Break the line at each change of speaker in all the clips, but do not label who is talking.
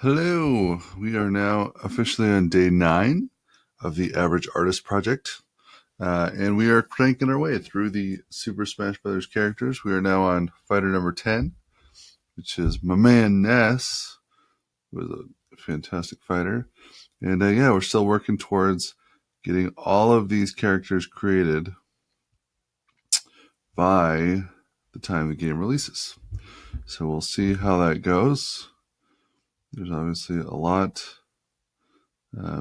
Hello, we are now officially on day 9 of the Average Artist Project, and we are cranking our way through the Super Smash Bros. Characters. We are now on fighter number 10, which is my man Ness, who is a fantastic fighter. And yeah, we're still working towards getting all of these characters created by the time the game releases. So we'll see how that goes. There's obviously a lot. There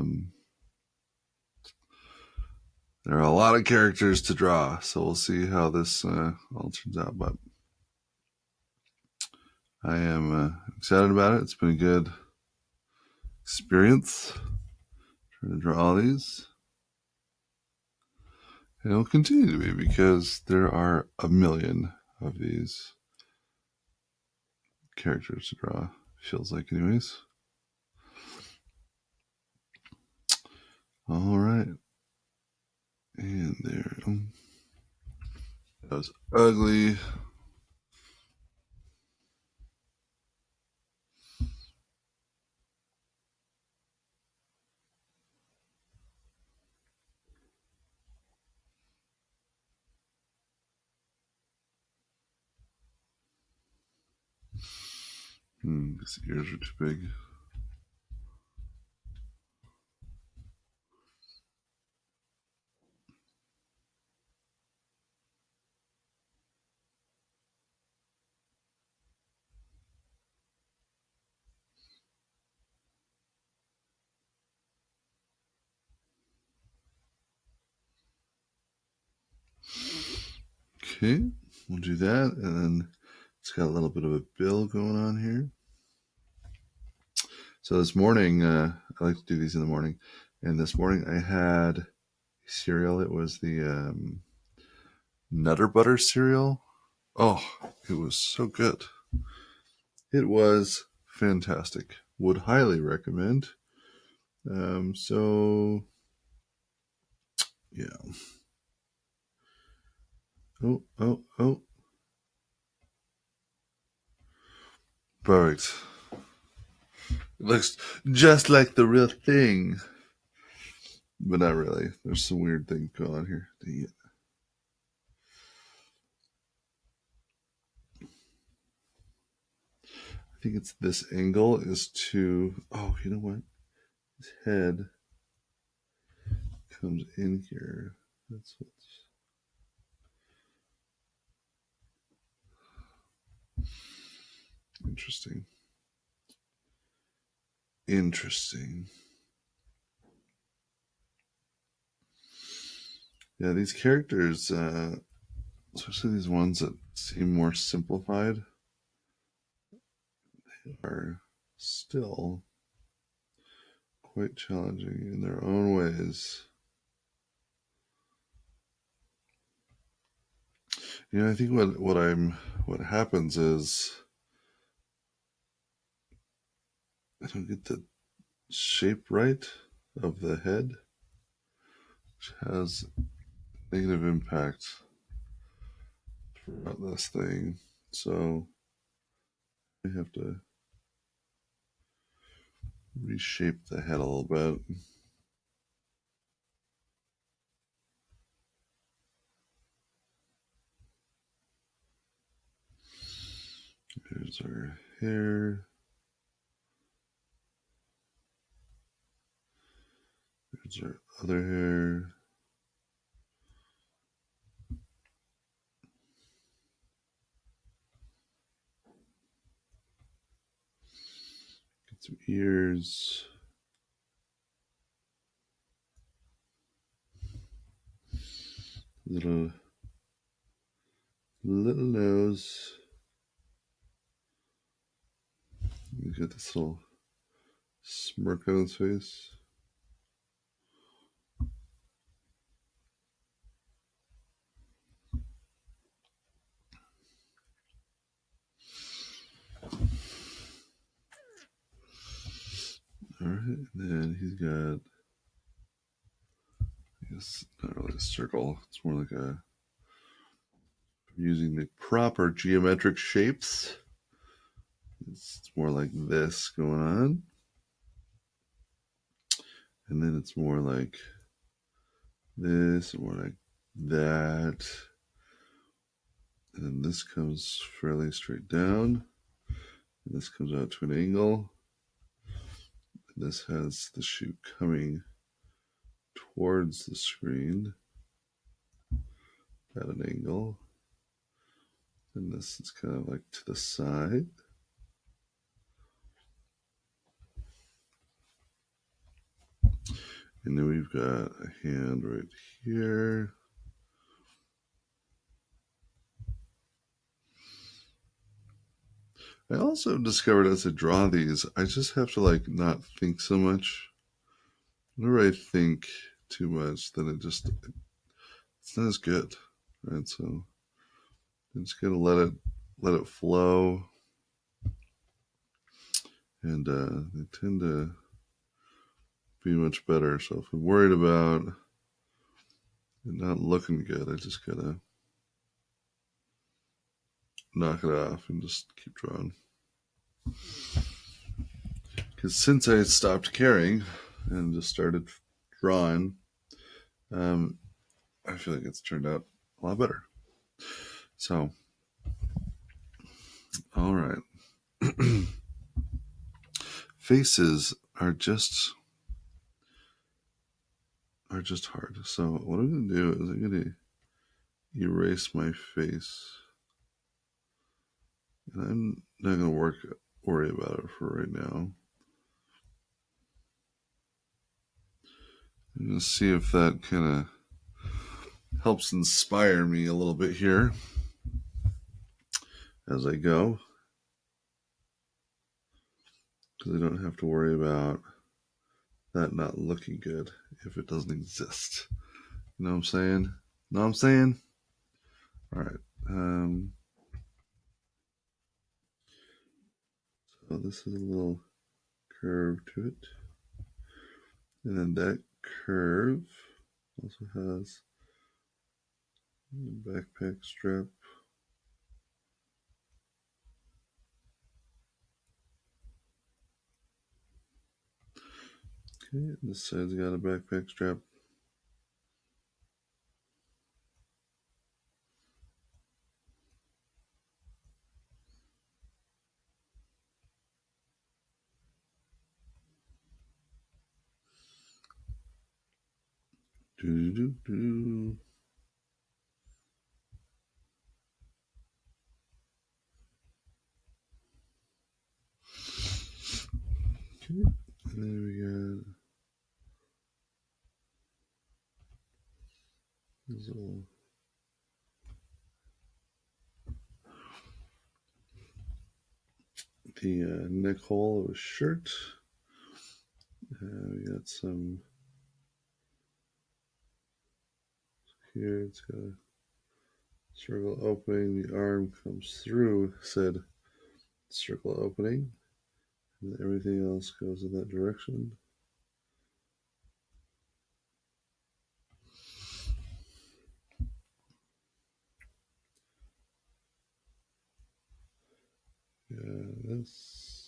are a lot of characters to draw, so we'll see how this all turns out. But I am excited about it. It's been a good experience trying to draw all these. And it'll continue to be because there are a million of these characters to draw. Feels like, anyways. All right. And there. That was ugly. His ears are too big. Okay, we'll do that. And then it's got a little bit of a bill going on here. So this morning, I like to do these in the morning. And this morning I had cereal. It was the Nutter Butter cereal. Oh, it was so good. It was fantastic. Would highly recommend. So, yeah. Oh. Perfect. It looks just like the real thing. But not really. There's some weird thing going on here. Dang it. I think it's this angle is to, oh, you know what? His head comes in here. That's what's interesting. Interesting. Yeah, these characters, especially these ones that seem more simplified, are still quite challenging in their own ways. You know, I think what happens is I don't get the shape right of the head, which has negative impact throughout this thing. So I have to reshape the head a little bit. Here's our hair. Here's our other hair. Get some ears. Little nose. You got this little smirk on his face. All right, and then he's got, I guess, not really a circle. It's more like a, using the proper geometric shapes. It's more like this going on. And then it's more like this, more like that. And then this comes fairly straight down. And this comes out to an angle. And this has the shoe coming towards the screen at an angle. And this is kind of like to the side. And then we've got a hand right here. I also discovered as I draw these, I just have to like not think so much. Whenever I think too much, then it's not as good, right? So I'm just gonna let it flow, and they tend to be much better. So if I'm worried about it not looking good, I just gotta knock it off and just keep drawing. Because since I stopped caring and just started drawing, I feel like it's turned out a lot better. So, all right. Faces are just hard. So what I'm gonna do is I'm gonna erase my face, and I'm not gonna worry about it for right now. I'm gonna see if that kind of helps inspire me a little bit here as I go, because I don't have to worry about that not looking good if it doesn't exist. You know what I'm saying? Know what I'm saying? All right. So this is a little curve to it. And then that curve also has a backpack strap. Okay, this side's got a backpack strap. Do-do-do-do. Okay, and then we got this little the neck hole of a shirt. We got some here. It's got a circle opening. The arm comes through said circle opening, and everything else goes in that direction. Yeah, this.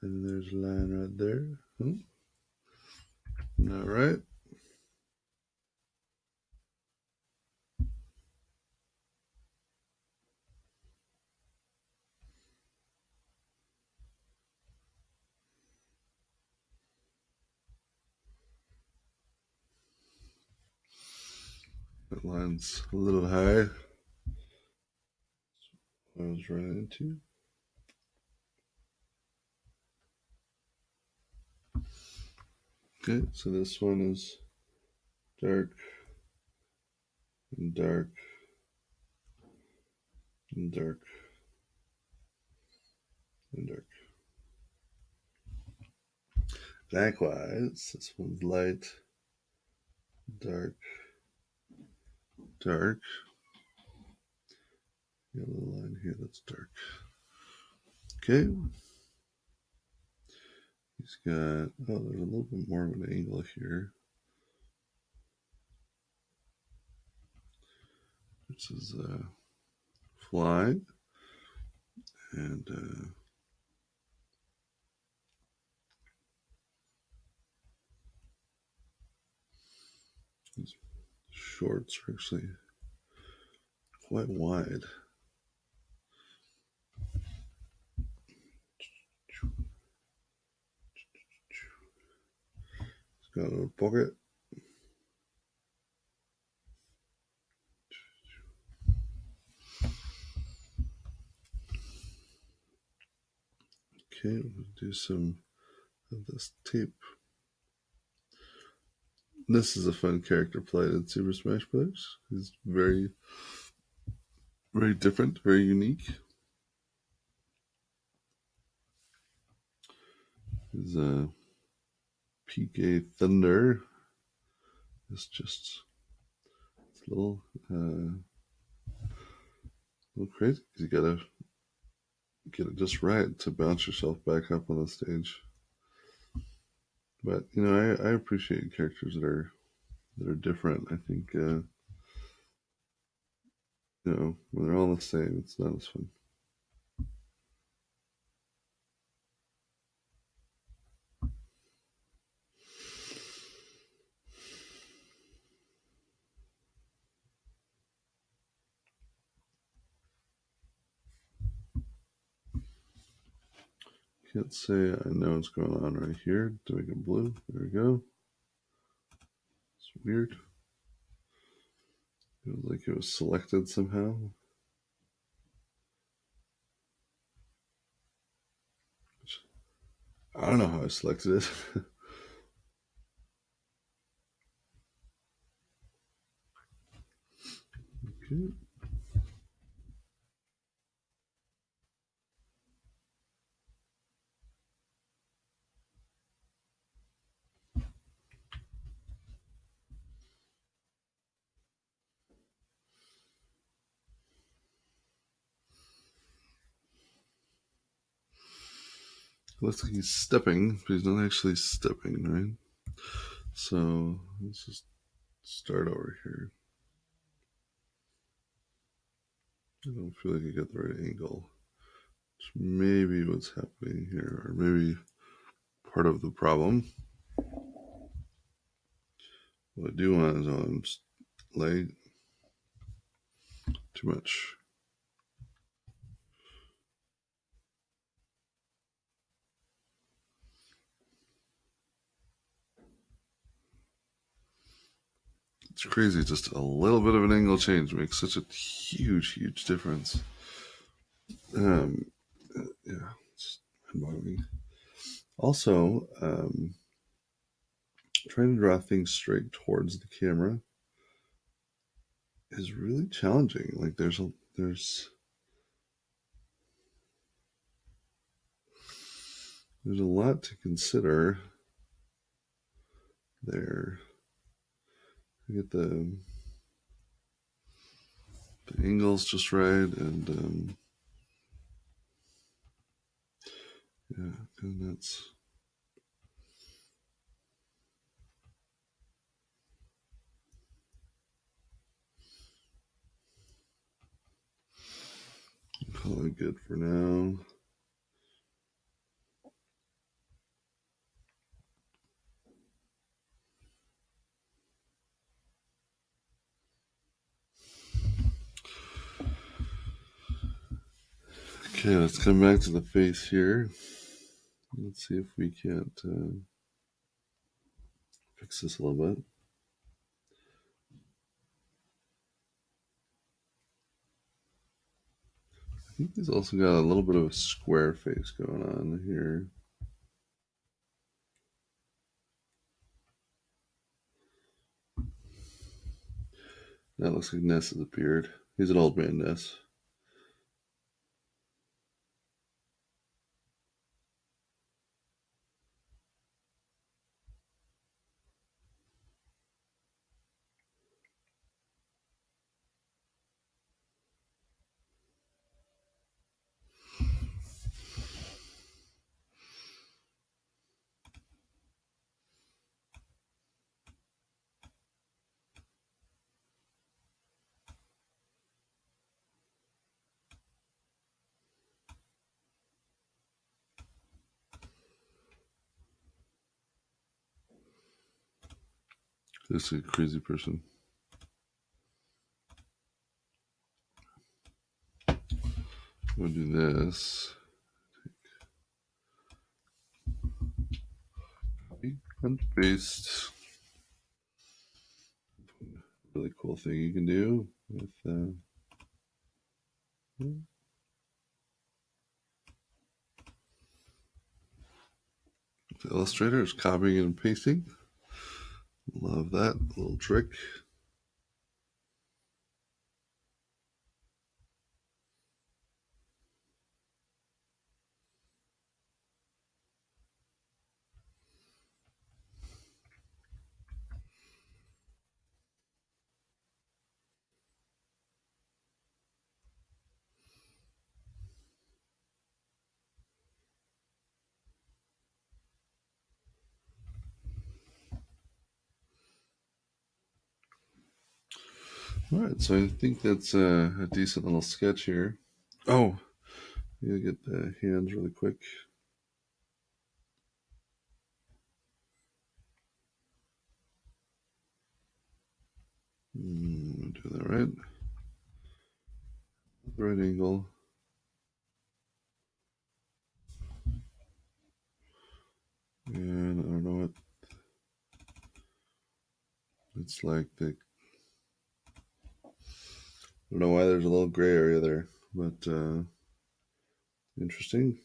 And there's a line right there. All right. That line's a little high. I was running into. Okay, so this one is dark and dark and dark and dark. Likewise, this one's light, dark, dark. Got a little line here that's dark. Okay. He's got, oh, there's a little bit more of an angle here. This is a fly. And his shorts are actually quite wide. He's got a pocket. Okay, we'll do some of this tape. This is a fun character played in Super Smash Bros. He's very, very different, very unique. His PK Thunder is just a little crazy because you gotta get it just right to bounce yourself back up on the stage. But you know, I appreciate characters that are different. I think you know, when they're all the same, it's not as fun. Can't say I know what's going on right here to make it blue. There we go. It's weird. Feels like it was selected somehow. I don't know how I selected it. Okay. Looks like he's stepping, but he's not actually stepping, right? So let's just start over here. I don't feel like I got the right angle. Which maybe what's happening here, or maybe part of the problem. What I do want is I'm late. Too much. It's crazy. Just a little bit of an angle change makes such a huge, huge difference. Yeah, it's mind-boggling. Also, trying to draw things straight towards the camera is really challenging. Like there's a lot to consider there. You get the angles just right, and yeah, and that's probably good for now. Okay, let's come back to the face here. Let's see if we can't fix this a little bit. I think he's also got a little bit of a square face going on here. That looks like Ness has appeared. He's an old man, Ness. Just a crazy person. We'll do this. Copy and paste. Really cool thing you can do with Illustrator is copying and pasting. Love that little trick. All right, so I think that's a decent little sketch here. Oh, you get the hands really quick. Do that right. Right angle. And I don't know what it's like. I don't know why there's a little gray area there, but interesting.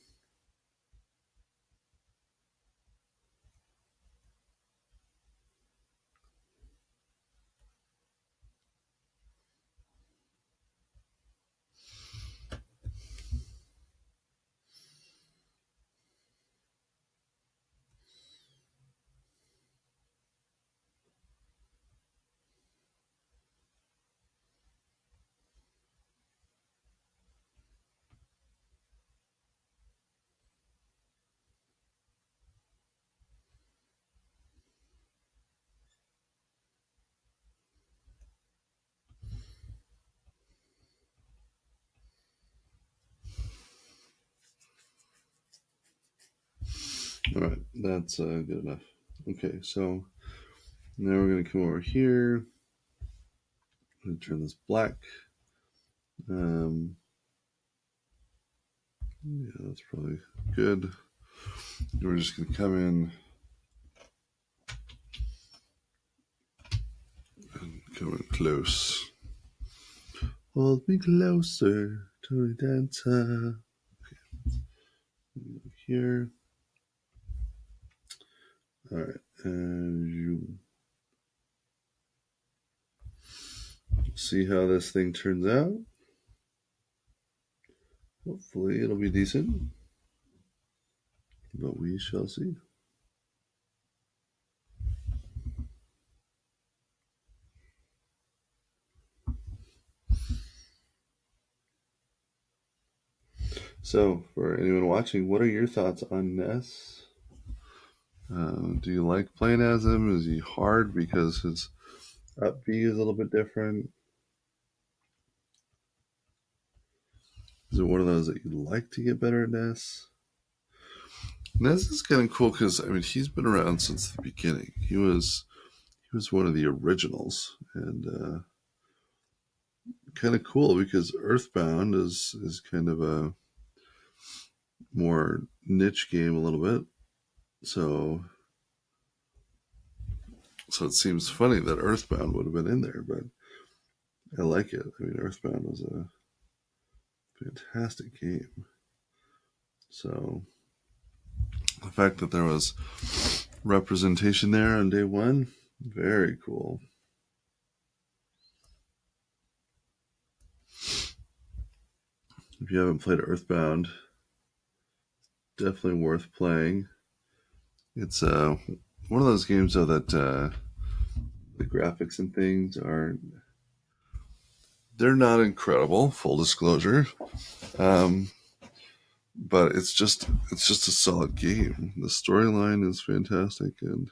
All right, that's good enough. Okay, so now we're going to come over here. I'm going to turn this black. Yeah, that's probably good. We're just going to come in and come in close. Hold me closer to the dancer. Okay. Here. All right, and you see how this thing turns out. Hopefully it'll be decent, but we shall see. So, for anyone watching, what are your thoughts on Ness? Do you like playing as him? Is he hard because his up B is a little bit different? Is it one of those that you'd like to get better at Ness? Ness is kind of cool because he's been around since the beginning. He was one of the originals, and kind of cool because Earthbound is kind of a more niche game a little bit. So it seems funny that Earthbound would have been in there, but I like it. Earthbound was a fantastic game. So the fact that there was representation there on day one, very cool. If you haven't played Earthbound, definitely worth playing. It's one of those games though that the graphics and things they're not incredible, full disclosure. But it's just a solid game. The storyline is fantastic, and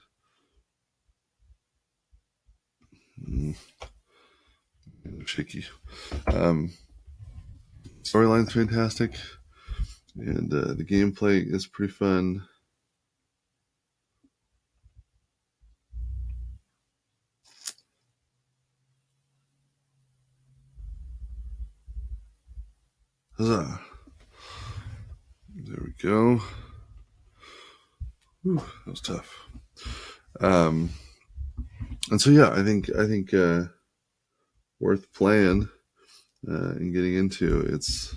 shaky. Storyline's fantastic, and the gameplay is pretty fun. Huzzah. There we go. Whew, that was tough. And so yeah, I think worth playing and getting into. It's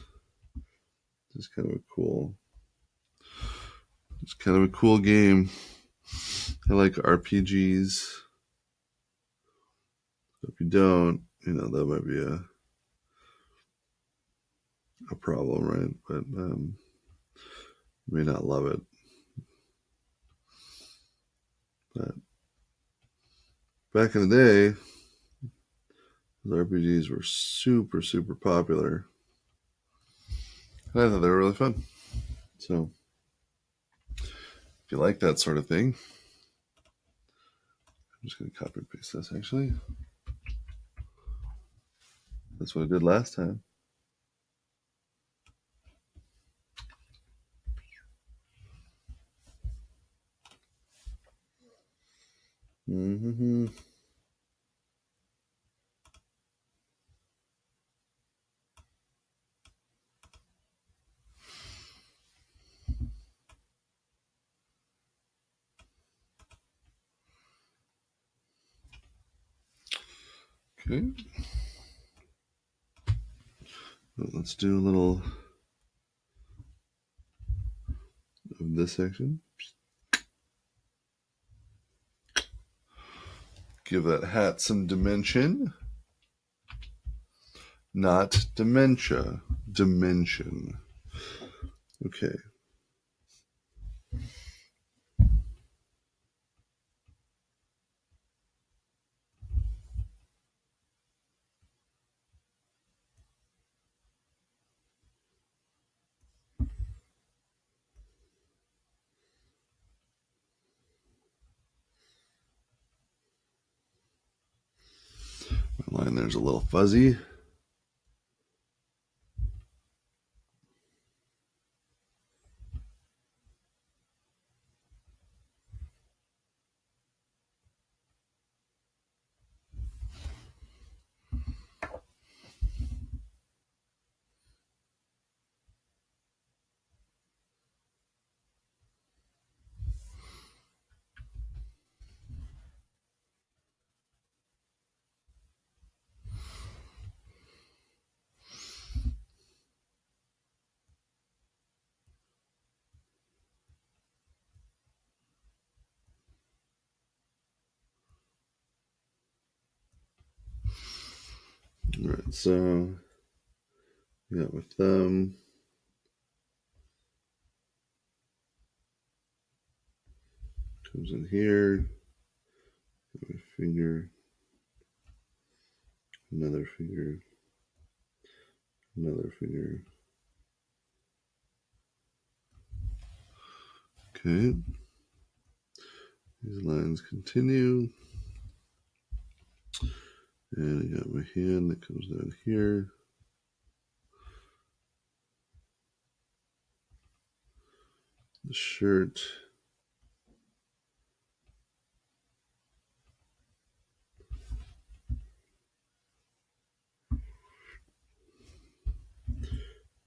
just kind of a cool game. I like RPGs. If you don't, that might be a problem, right? But you may not love it. But back in the day, the RPGs were super, super popular. And I thought they were really fun. So if you like that sort of thing, I'm just going to copy and paste this actually. That's what I did last time. Mm-hmm. Okay. Well, let's do a little of this section. Give that hat some dimension. Not dementia. Dimension. Okay. My line there's a little fuzzy. All right, so we got my thumb. Comes in here. My finger. Another finger. Another finger. Okay. These lines continue. And I got my hand that comes down here. The shirt.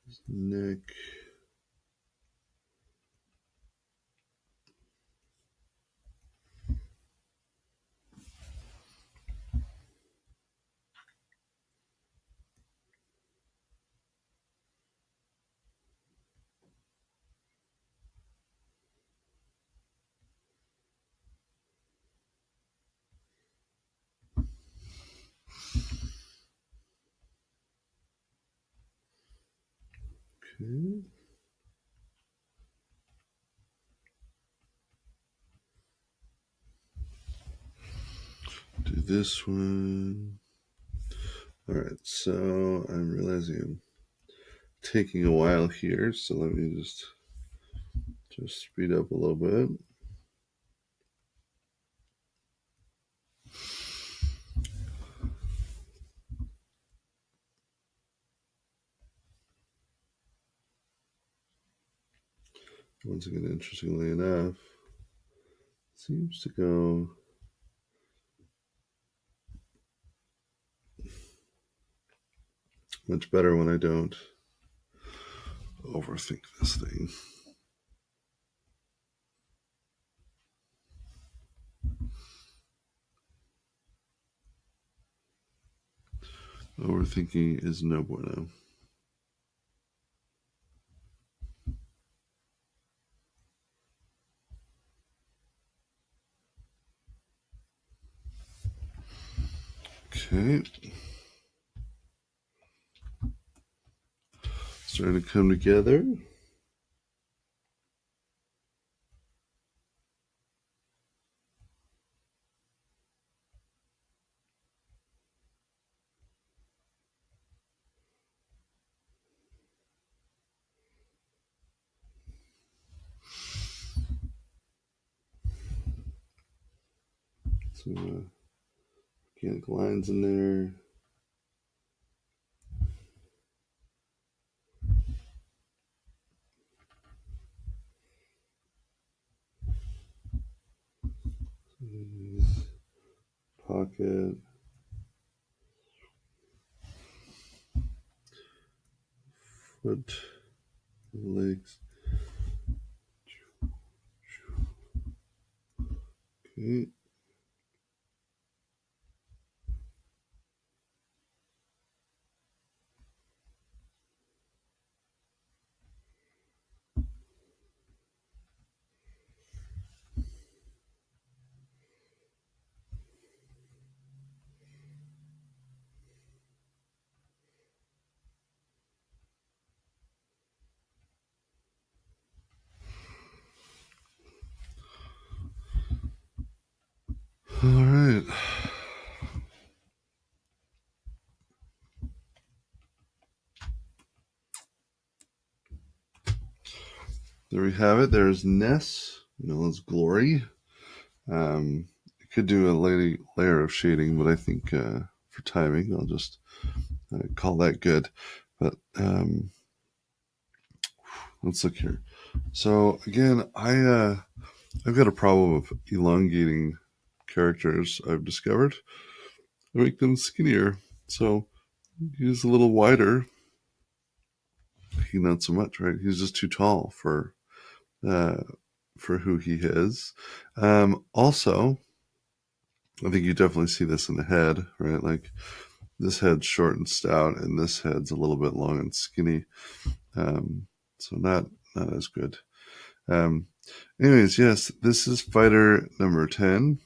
His neck. Okay. Do this one. All right, so I'm realizing I'm taking a while here, so let me just speed up a little bit. Once again, interestingly enough, it seems to go much better when I don't overthink this thing. Overthinking is no bueno. Okay. Starting to come together. Some organic lines in there. Pocket. Foot. Legs. Okay. All right. There we have it. There's Ness, known as Glory. I could do a layer of shading, but I think for timing, I'll just call that good. But let's look here. So again, I've got a problem of elongating characters. I've discovered I make them skinnier. So he's a little wider. He not so much, right? He's just too tall uh, for who he is. Also, I think you definitely see this in the head, right? Like this head's short and stout, and this head's a little bit long and skinny. So not as good. Um, anyways, yes, this is fighter number 10.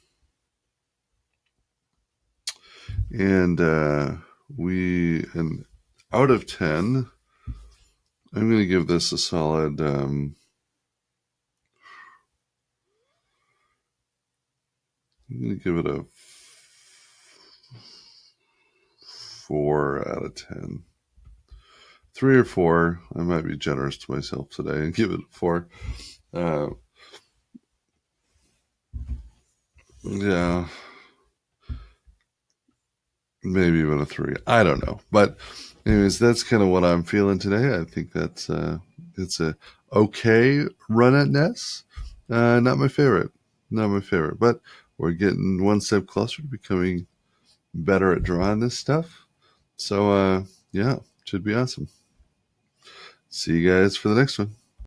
And and out of 10, I'm going to give this a solid I'm going to give it a 4 out of 10. 3 or 4. I might be generous to myself today and give it a 4. Yeah, maybe even a 3. I don't know. But anyways, that's kind of what I'm feeling today. I think that's it's a okay run at Ness. Not my favorite. Not my favorite. But we're getting one step closer to becoming better at drawing this stuff. So yeah, should be awesome. See you guys for the next one.